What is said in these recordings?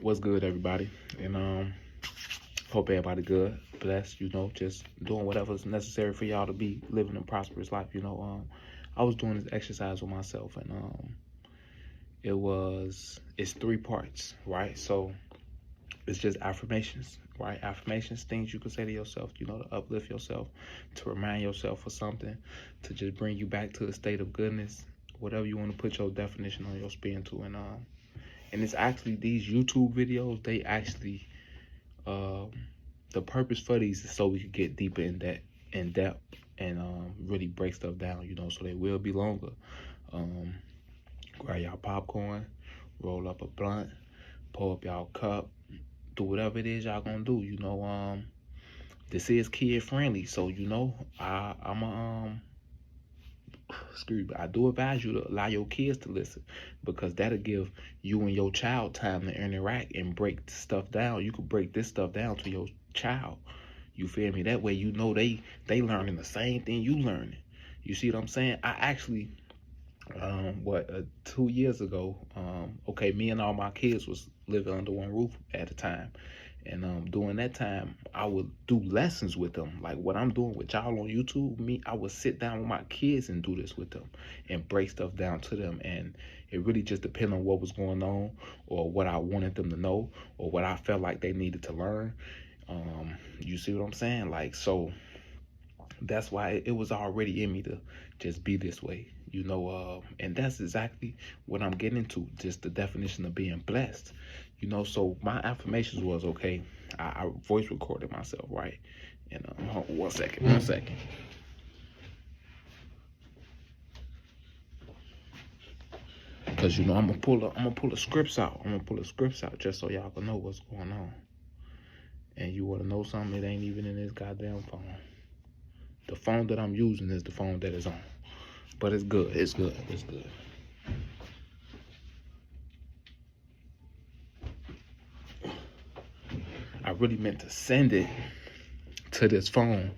What's good, everybody? And hope everybody good, blessed. Just doing whatever's necessary for y'all to be living a prosperous life. I was doing this exercise with myself, and it's three parts, right? So it's just affirmations, right? Affirmations, things you can say to yourself, to uplift yourself, to remind yourself of something, to just bring you back to a state of goodness, whatever you want to put your definition on your spin to, and it's actually these YouTube videos. They actually, um, the purpose for these is so we could get deeper in depth, and really break stuff down. So they will be longer. Um, Grab y'all popcorn, roll up a blunt, pull up y'all cup, do whatever it is y'all gonna do. This is kid friendly, so I'm a excuse me, I do advise you to allow your kids to listen, because that'll give you and your child time to interact and break stuff down. You could break this stuff down to your child. You feel me? That way they learning the same thing you learning. You see what I'm saying? I actually 2 years ago, okay, me and all my kids was living under one roof at the time. And during that time, I would do lessons with them, like what I'm doing with y'all on YouTube. I would sit down with my kids and do this with them and break stuff down to them. And it really just depended on what was going on, or what I wanted them to know, or what I felt like they needed to learn. You see what I'm saying? Like, so that's why it was already in me to just be this way, and that's exactly what I'm getting into, just the definition of being blessed. So my affirmations was, okay, I voice recorded myself, right? And hold on, one second. Because I'm gonna pull the scripts out. I'm gonna pull the scripts out just so y'all can know what's going on. And you wanna know something? It ain't even in this goddamn phone. The phone that I'm using is the phone that is on. But it's good. It's good. I really meant to send it to this phone,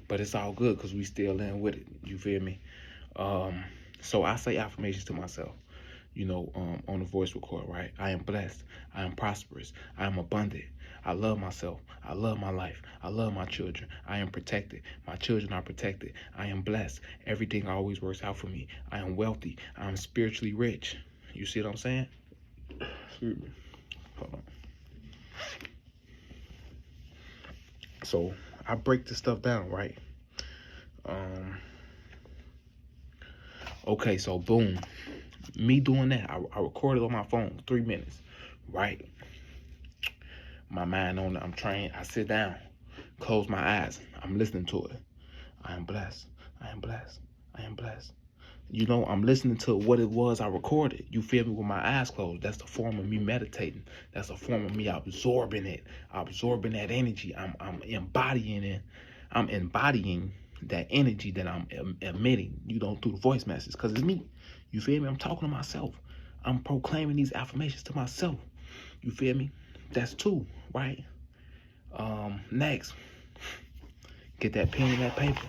but it's all good because we still in with it. You feel me? So I say affirmations to myself, on the voice record, right? I am blessed. I am prosperous. I am abundant. I love myself. I love my life. I love my children. I am protected. My children are protected. I am blessed. Everything always works out for me. I am wealthy. I am spiritually rich. You see what I'm saying? Excuse me. Hold on. So I break this stuff down, right? Okay, so boom. Me doing that, I recorded on my phone, 3 minutes, right? My mind on it, I'm trained. I sit down, close my eyes, I'm listening to it. I am blessed. I am blessed. I am blessed. I'm listening to what it was I recorded. You feel me? With my eyes closed. That's the form of me meditating. That's a form of me absorbing it, absorbing that energy. I'm embodying it. I'm embodying that energy that I'm emitting, through the voice message, because it's me. You feel me? I'm talking to myself. I'm proclaiming these affirmations to myself. You feel me? That's two, right? Next, get that pen and that paper.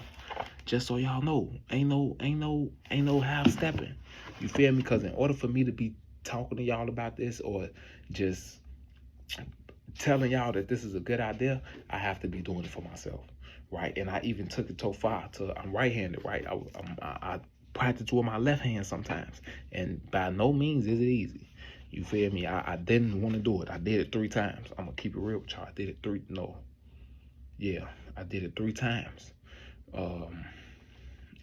Just so y'all know, ain't no half stepping. You feel me? Because in order for me to be talking to y'all about this, or just telling y'all that this is a good idea, I have to be doing it for myself, right? And I even took it so far to I'm right-handed, right? I practice with my left hand sometimes, and by no means is it easy. You feel me? I didn't want to do it. I did it 3 times. I'm gonna keep it real with y'all. I did it 3 times.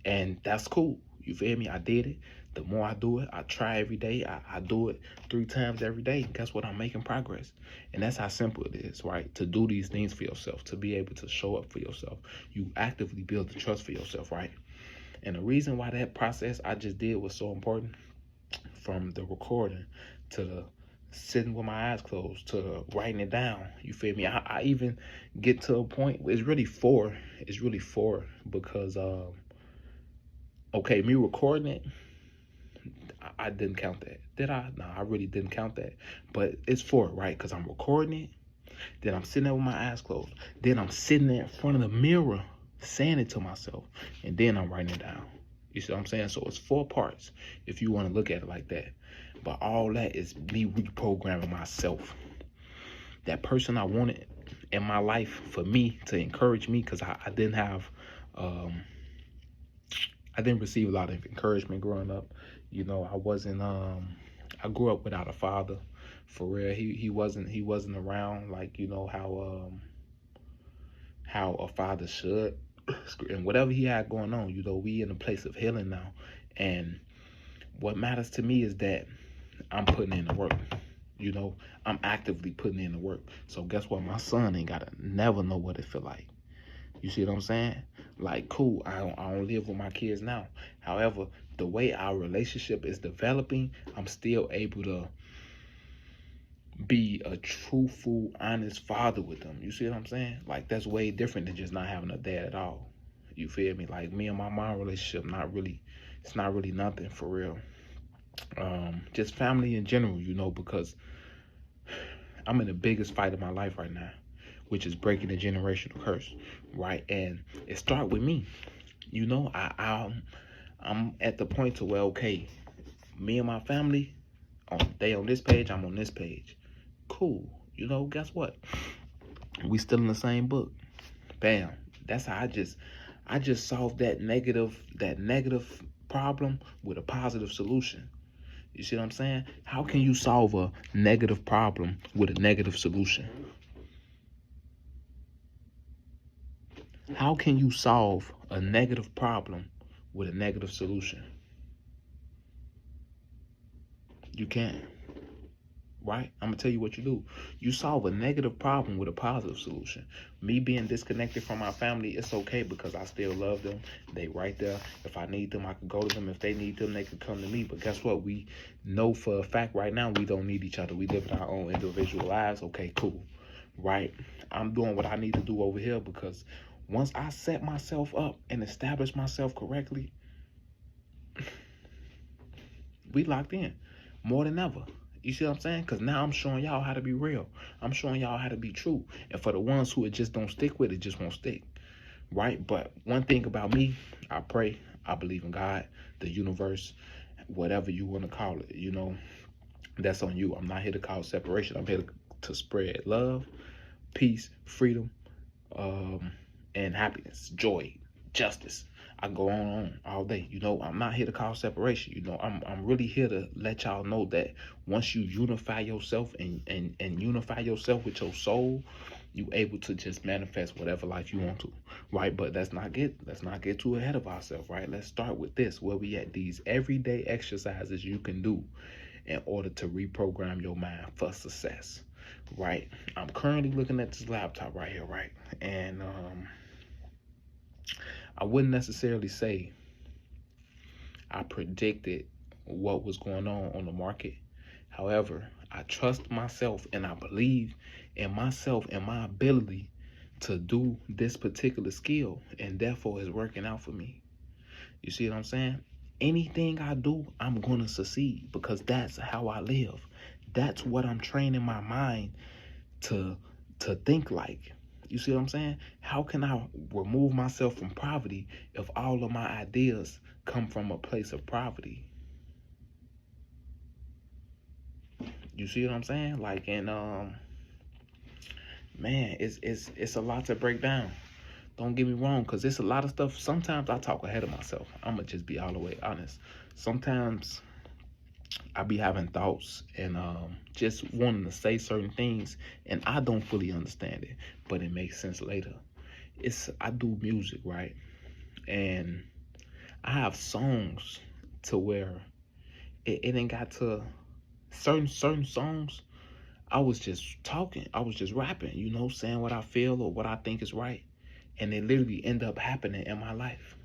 And that's cool. You feel me? I did it. The more I do it, I try every day. I do it 3 times every day. Guess what? I'm making progress. And that's how simple it is, right? To do these things for yourself, to be able to show up for yourself. You actively build the trust for yourself, right? And the reason why that process I just did was so important, from the recording to the sitting with my eyes closed to the writing it down. You feel me? I even get to a point where it's really 4. It's really 4 because okay, me recording it, I didn't count that. Did I? No, I really didn't count that. But it's 4, right? Because I'm recording it, then I'm sitting there with my eyes closed, then I'm sitting there in front of the mirror saying it to myself, and then I'm writing it down. You see what I'm saying? So it's 4 parts if you want to look at it like that. But all that is me reprogramming myself. that person I wanted in my life for me to encourage me, because I didn't have, I didn't receive a lot of encouragement growing up. You know, I wasn't, I grew up without a father, for real. He wasn't around, like, you know, how a father should. And whatever he had going on, you know, we in a place of healing now. And what matters to me is that I'm putting in the work. You know, I'm actively putting in the work. So guess what? My son ain't gotta never know what it feel like. You see what I'm saying? Like, cool, I don't live with my kids now. However, the way our relationship is developing, I'm still able to be a truthful, honest father with them. You see what I'm saying? Like, that's way different than just not having a dad at all. You feel me? Like, me and my mom relationship, it's not really nothing for real. Just family in general, you know, because I'm in the biggest fight of my life right now, which is breaking the generational curse, right? And it started with me. You know, I'm at the point to where, okay, me and my family, they on this page, I'm on this page. Cool. You know, guess what? We still in the same book. Bam. That's how I just solved that negative problem with a positive solution. You see what I'm saying? How can you solve a negative problem with a negative solution? How can you solve a negative problem with a negative solution? You can't. Right? I'm going to tell you what you do. You solve a negative problem with a positive solution. Me being disconnected from my family, it's okay because I still love them. They right there. If I need them, I can go to them. If they need them, they can come to me. But guess what? We know for a fact right now we don't need each other. We live in our own individual lives. Okay, cool. Right? I'm doing what I need to do over here because once I set myself up and establish myself correctly, we locked in more than ever. You see what I'm saying? Because now I'm showing y'all how to be real. I'm showing y'all how to be true. And for the ones who just don't stick with it, just won't stick. Right? But one thing about me, I pray, I believe in God, the universe, whatever you want to call it. You know, that's on you. I'm not here to cause separation. I'm here to spread love, peace, freedom, and happiness, joy, justice. I can go on all day. You know, I'm not here to cause separation. You know, I'm really here to let y'all know that once you unify yourself and unify yourself with your soul, you able to just manifest whatever life you want to, right? But let's not get too ahead of ourselves, right? Let's start with this, where we at, these everyday exercises you can do in order to reprogram your mind for success, right? I'm currently looking at this laptop right here, right? And I wouldn't necessarily say I predicted what was going on the market. However, I trust myself and I believe in myself and my ability to do this particular skill, and therefore it's working out for me. You see what I'm saying? Anything I do, I'm going to succeed because that's how I live. That's what I'm training my mind to think like. You see what I'm saying? How can I remove myself from poverty if all of my ideas come from a place of poverty? You see what I'm saying? Like, and man, it's a lot to break down. Don't get me wrong, because it's a lot of stuff. Sometimes I talk ahead of myself. I'm gonna just be all the way honest. Sometimes I be having thoughts and just wanting to say certain things, and I don't fully understand it, but it makes sense later. I do music, right? And I have songs to where it ain't got to certain songs. I was just talking, I was just rapping, you know, saying what I feel or what I think is right, and it literally end up happening in my life.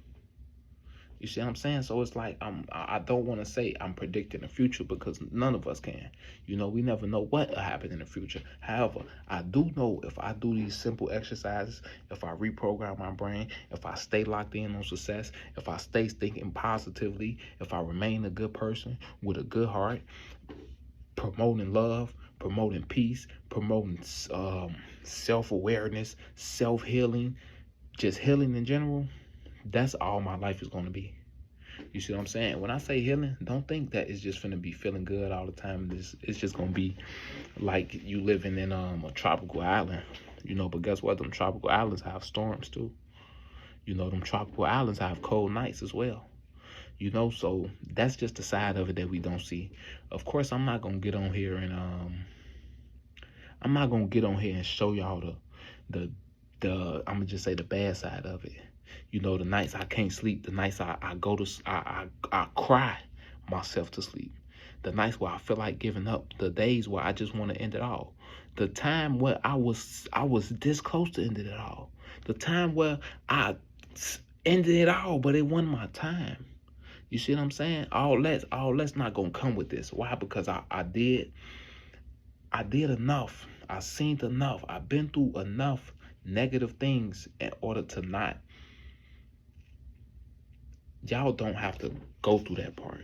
You see what I'm saying? So it's like I don't want to say I'm predicting the future because none of us can. You know, we never know what will happen in the future. However, I do know if I do these simple exercises, if I reprogram my brain, if I stay locked in on success, if I stay thinking positively, if I remain a good person with a good heart, promoting love, promoting peace, promoting self-awareness, self-healing, just healing in general, that's all my life is going to be. You see what I'm saying? When I say healing, don't think that it's just finna be feeling good all the time. It's just gonna be like you living in a tropical island, but guess what? Them tropical islands have storms too. Them tropical islands have cold nights as well. So that's just the side of it that we don't see. Of course, I'm not gonna get on here and show y'all the I'm gonna just say the bad side of it. The nights I can't sleep, the nights I go to I cry myself to sleep. The nights where I feel like giving up, the days where I just want to end it all. The time where I was this close to ending it all. The time where I ended it all, but it wasn't my time. You see what I'm saying? All that's not gonna come with this. Why? Because I did enough. I seen enough. I've been through enough negative things in order to not. Y'all don't have to go through that part.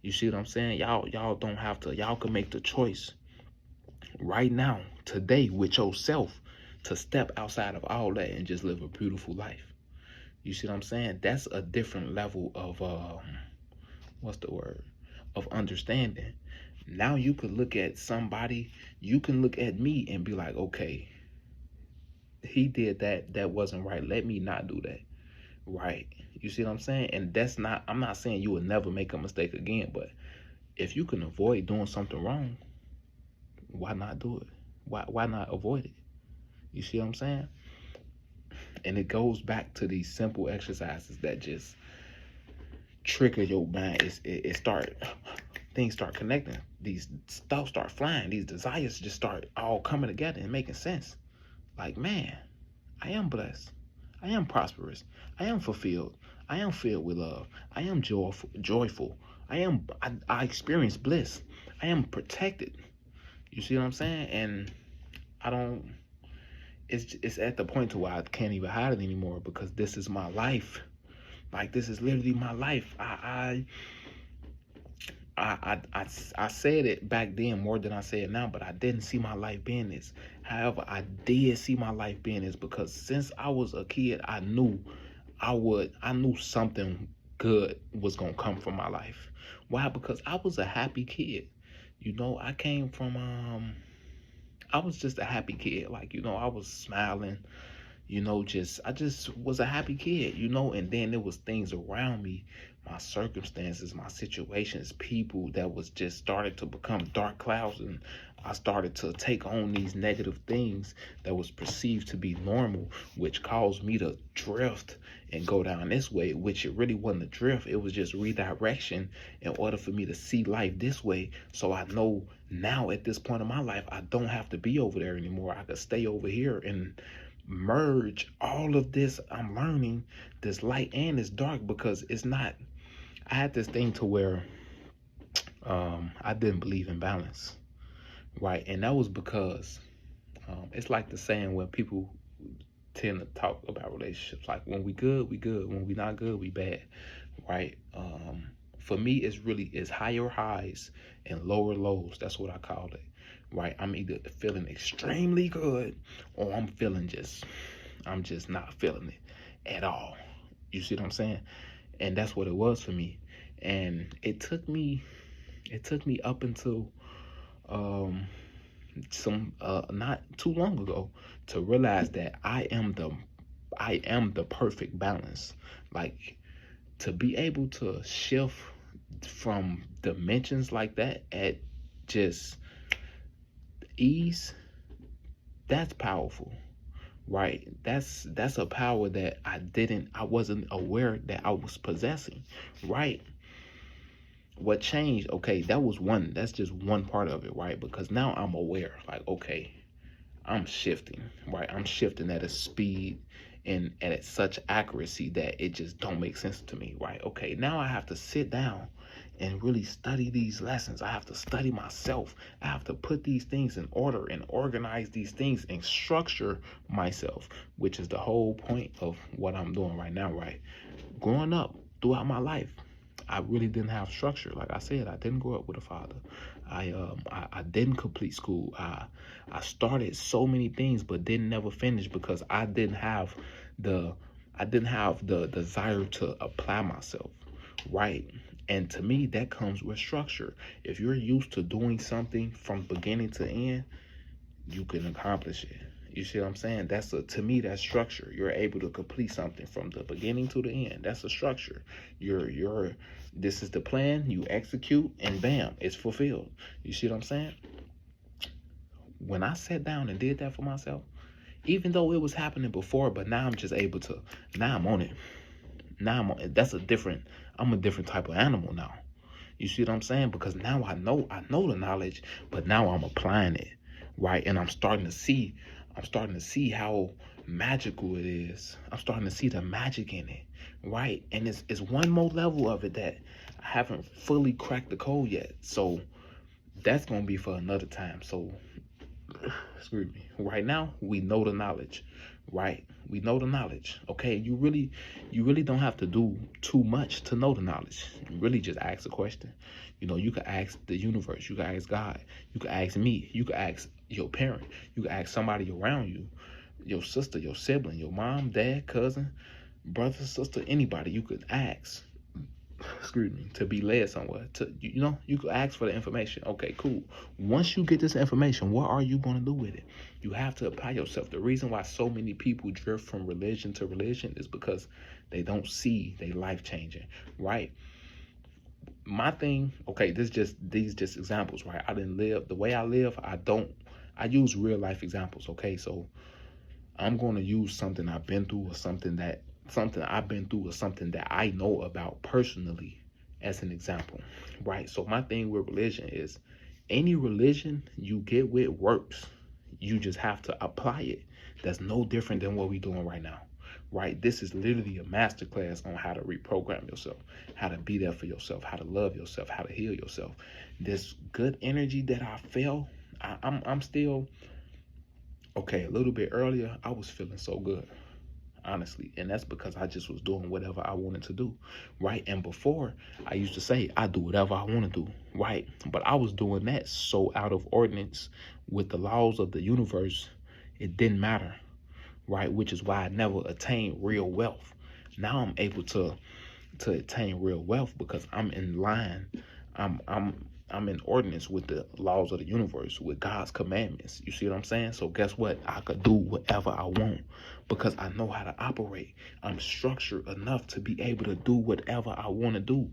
You see what I'm saying? Y'all don't have to. Y'all can make the choice right now, today, with yourself, to step outside of all that and just live a beautiful life. You see what I'm saying? That's a different level of what's the word? Of understanding. Now you could look at somebody, you can look at me and be like, okay, he did that wasn't right. Let me not do that. Right. You see what I'm saying? And I'm not saying you will never make a mistake again, but if you can avoid doing something wrong, why not do it? Why not avoid it? You see what I'm saying? And it goes back to these simple exercises that just trigger your mind. Things start connecting. These thoughts start flying. These desires just start all coming together and making sense. Like, man, I am blessed. I am prosperous. I am fulfilled. I am filled with love. I am joyful. I experience bliss. I am protected. You see what I'm saying? And it's at the point to where I can't even hide it anymore, because this is my life. Like, this is literally my life. I said it back then more than I say it now, but I didn't see my life being this. However, I did see my life being this, because since I was a kid, I knew something good was gonna come from my life. Why? Because I was a happy kid. I came from I was just a happy kid. Like, I was smiling, I just was a happy kid, and then there was things around me, my circumstances, my situations, people that was just started to become dark clouds, and I started to take on these negative things that was perceived to be normal, which caused me to drift and go down this way, which it really wasn't a drift. It was just redirection in order for me to see life this way. So I know now at this point in my life, I don't have to be over there anymore. I could stay over here and merge all of this I'm learning, this light and this dark, because it's not. I had this thing to where I didn't believe in balance, right? And that was because it's like the saying when people tend to talk about relationships, like, when we good, we good. When we not good, we bad, right? For me, it's higher highs and lower lows. That's what I call it, right? I'm either feeling extremely good, or I'm just not feeling it at all. You see what I'm saying? And that's what it was for me. And it took me up until not too long ago to realize that I am the perfect balance. Like, to be able to shift from dimensions like that at just ease, that's powerful, right? That's a power that I wasn't aware that I was possessing, right? What changed? Okay, that's just one part of it, right? Because now I'm aware, like, okay, I'm shifting, right? I'm shifting at a speed and at such accuracy that it just don't make sense to me, right? Okay, now I have to sit down and really study these lessons. I have to study myself. I have to put these things in order and organize these things and structure myself, which is the whole point of what I'm doing right now, right? Growing up throughout my life, I really didn't have structure. Like I said, I didn't grow up with a father. I didn't complete school. I started so many things, but didn't never finish because I didn't have the desire to apply myself, right? And to me, that comes with structure. If you're used to doing something from beginning to end, you can accomplish it. You see what I'm saying? To me, that's structure. You're able to complete something from the beginning to the end. That's a structure. This is the plan, you execute, and bam, it's fulfilled. You see what I'm saying? When I sat down and did that for myself, even though it was happening before, but now I'm just able to, now I'm on it. Now I'm on it. I'm a different type of animal now. You see what I'm saying? Because now I know the knowledge, but now I'm applying it, right? And I'm starting to see how magical it is. I'm starting to see the magic in it, right? And it's one more level of it that I haven't fully cracked the code yet. So that's gonna be for another time. So excuse me. Right now, we know the knowledge, right? We know the knowledge. Okay, you really don't have to do too much to know the knowledge. You really just ask a question. You know, you can ask the universe, you can ask God, you can ask me, you can ask your parent, you can ask somebody around you, your sister, your sibling, your mom, dad, cousin, brother, sister, anybody you could ask, excuse me, to be led somewhere. You could ask for the information. Okay, cool. Once you get this information, what are you going to do with it? You have to apply yourself. The reason why so many people drift from religion to religion is because they don't see their life changing, right? My thing, okay, these just examples, right? I didn't live the way I live. I use real life examples. Okay, so I'm going to use something I've been through, or something I've been through, or something that I know about personally as an example, right? So my thing with religion is, any religion you get with works. You just have to apply it. That's no different than what we're doing right now, right? This is literally a masterclass on how to reprogram yourself, how to be there for yourself, how to love yourself, how to heal yourself. This good energy that I felt, I'm still okay. A little bit earlier, I was feeling so good, honestly, and that's because I just was doing whatever I wanted to do, right? And before, I used to say I do whatever I want to do, right? But I was doing that so out of ordinance with the laws of the universe, it didn't matter, right? Which is why I never attained real wealth. Now I'm able to attain real wealth because I'm in line. I'm in ordinance with the laws of the universe, with God's commandments. You see what I'm saying? So guess what? I could do whatever I want because I know how to operate. I'm structured enough to be able to do whatever I want to do,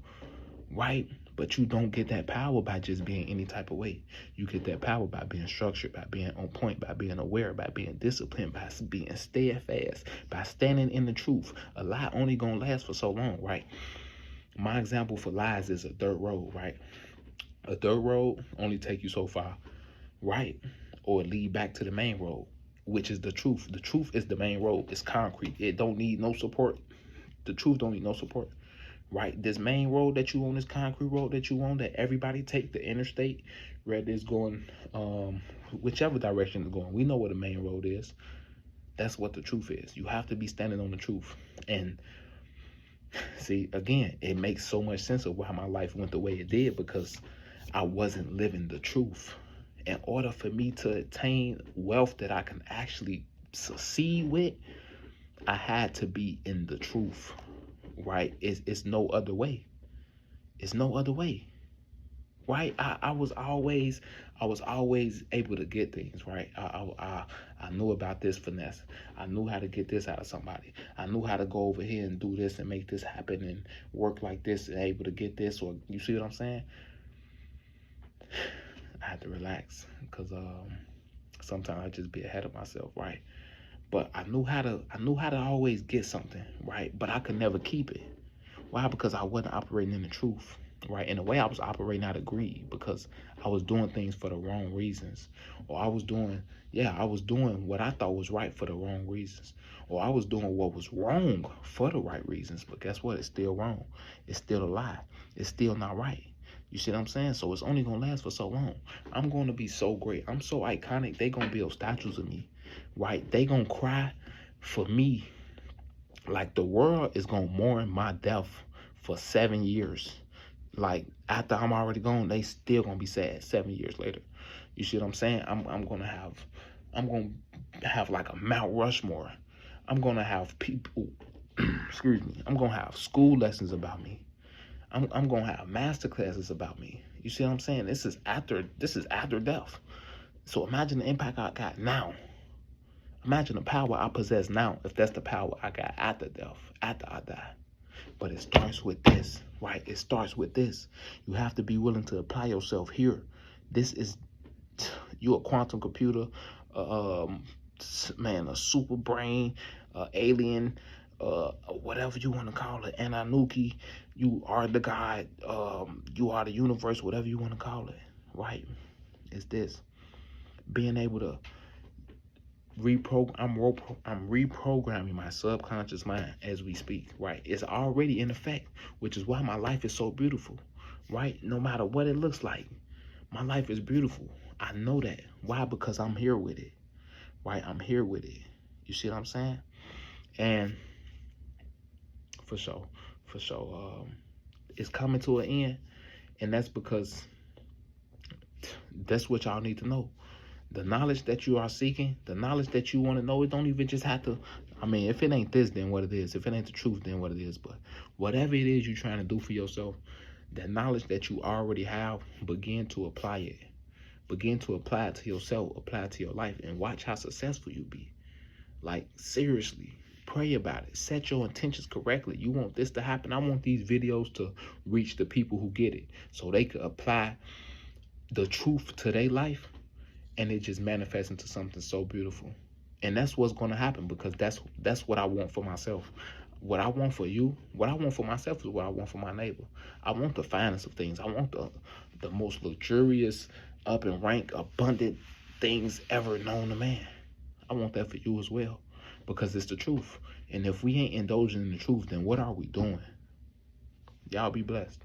right? But you don't get that power by just being any type of way. You get that power by being structured, by being on point, by being aware, by being disciplined, by being steadfast, by standing in the truth. A lie only gonna last for so long, right? My example for lies is a dirt road, right? A dirt road only take you so far, right? Or lead back to the main road, which is the truth. The truth is the main road. It's concrete. It don't need no support. The truth don't need no support, right? This main road that you on, this concrete road that you on, that everybody take, the interstate, whether it's going, whichever direction it's going. We know what the main road is. That's what the truth is. You have to be standing on the truth. And see, again, it makes so much sense of why my life went the way it did, because I wasn't living the truth. In order for me to attain wealth that I can actually succeed with, I had to be in the truth, right? It's no other way. It's no other way, right? I was always able to get things, right? I knew about this finesse. I knew how to get this out of somebody. I knew how to go over here and do this and make this happen and work like this and able to get this. Or you see what I'm saying? I had to relax because sometimes I just be ahead of myself, right? But I knew how to always get something, right? But I could never keep it. Why? Because I wasn't operating in the truth, right? In a way, I was operating out of greed because I was doing things for the wrong reasons. Or I was doing what I thought was right for the wrong reasons. Or I was doing what was wrong for the right reasons. But guess what? It's still wrong. It's still a lie. It's still not right. You see what I'm saying? So it's only going to last for so long. I'm going to be so great. I'm so iconic. They going to build statues of me, right? They going to cry for me. Like the world is going to mourn my death for 7 years. Like after I'm already gone, they still going to be sad 7 years later. You see what I'm saying? I'm going to have like a Mount Rushmore. I'm going to have people, excuse me, I'm going to have school lessons about me. I'm gonna have master classes about me. You see what I'm saying? This is after death. So imagine the impact I got now. Imagine the power I possess now, if that's the power I got after death, after I die. But it starts with this, right? It starts with this. You have to be willing to apply yourself here. This is, you a quantum computer, man, a super brain, alien, whatever you want to call it, Anunnaki. You are the God, you are the universe, whatever you want to call it, right? It's this, being able to I'm reprogramming my subconscious mind as we speak, right? It's already in effect, which is why my life is so beautiful, right? No matter what it looks like, my life is beautiful. I know that. Why? Because I'm here with it, right? I'm here with it. You see what I'm saying? And for sure, it's coming to an end, and that's because that's what y'all need to know. The knowledge that you are seeking, the knowledge that you want to know, it don't even just have to, I mean, if it ain't this, then what it is. If it ain't the truth, then what it is. But whatever it is you're trying to do for yourself, that knowledge that you already have, begin to apply it. Begin to apply it to yourself, apply it to your life, and watch how successful you be. Like, seriously, pray about it. Set your intentions correctly. You want this to happen. I want these videos to reach the people who get it, so they could apply the truth to their life, and it just manifests into something so beautiful. And that's what's going to happen, because that's what I want for myself. What I want for you, what I want for myself is what I want for my neighbor. I want the finest of things. I want the most luxurious, up and rank, abundant things ever known to man. I want that for you as well, because it's the truth. And if we ain't indulging in the truth, then what are we doing? Y'all be blessed.